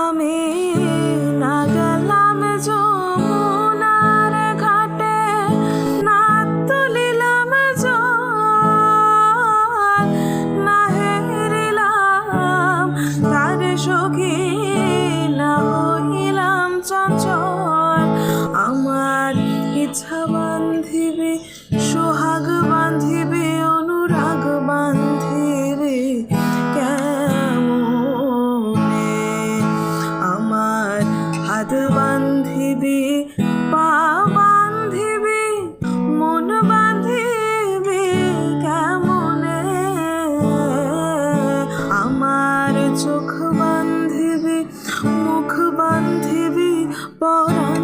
আমি না গেলাম যমুনার ঘাটে, না তুলিলাম জল, না হেরিলাম তার সখী, না হইলাম চঞ্চল। আমার ইচ্ছা বান্ধিবি, সোহাগ বান্ধিবি, অনুরাগ বান্ধিবি কেমনে? আমার হাত বান্ধিবি, পা বান্ধিবি, মন বান্ধিবি কেমনে? আমার চোখ বান্ধিবি, মুখ বান্ধিবি, পরাণ